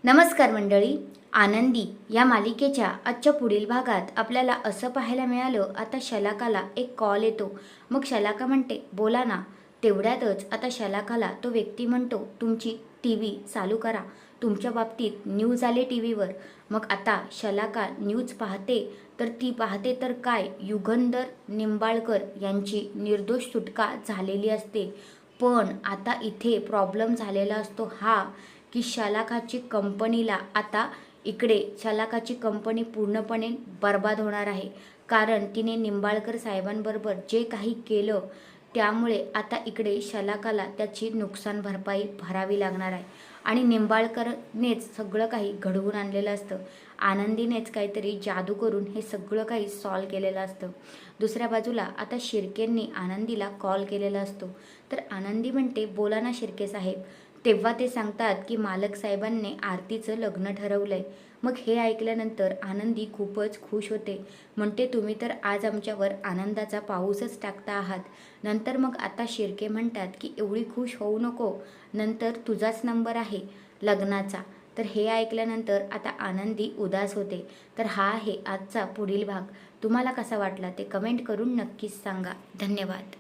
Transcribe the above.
नमस्कार मंडळी. आनंदी या मालिकेच्या आजच्या पुढील भागात आपल्याला असं पाहायला मिळालं, आता शलाकाला एक कॉल येतो. मग शलाका म्हणते बोला ना. तेवढ्यातच आता शलाकाला तो व्यक्ती म्हणतो तुमची टी व्ही चालू करा, तुमच्या बाबतीत न्यूज आले टी व्हीवर. मग आता शलाका न्यूज पाहते तर ती पाहते तर काय, युगंधर निंबाळकर यांची निर्दोष सुटका झालेली असते. पण आता इथे प्रॉब्लेम झालेला असतो हा की शलाकाची कंपनीला आता इकडे शलाकाची कंपनी पूर्णपणे बर्बाद होणार आहे. कारण तिने निंबाळकर साहेबांबरोबर जे काही केलं त्यामुळे आता इकडे शलाकाला त्याची नुकसान भरपाई भरावी लागणार आहे. आणि निंबाळकरनेच सगळं काही घडवून आणलेलं असतं. आनंदीनेच काहीतरी जादू करून हे सगळं काही सॉल्व केलेलं असतं. दुसऱ्या बाजूला आता शिर्केंनी आनंदीला कॉल केलेला असतो. तर आनंदी म्हणते बोला ना शिर्के साहेब. तेव्हा ते सांगतात की मालक साहेबांनी आरतीचं लग्न ठरवलंय. मग हे ऐकल्यानंतर आनंदी खूपच खुश होते. म्हणते तुम्ही तर आज आमच्यावर आनंदाचा पाऊसच टाकता आहात. नंतर मग आता शिर्के म्हणतात की एवढी खुश होऊ नको, नंतर तुझाच नंबर आहे लग्नाचा. तर हे ऐकल्यानंतर आता आनंदी उदास होते. तर हा आहे आजचा पुढील भाग. तुम्हाला कसा वाटला ते कमेंट करून नक्कीच सांगा. धन्यवाद.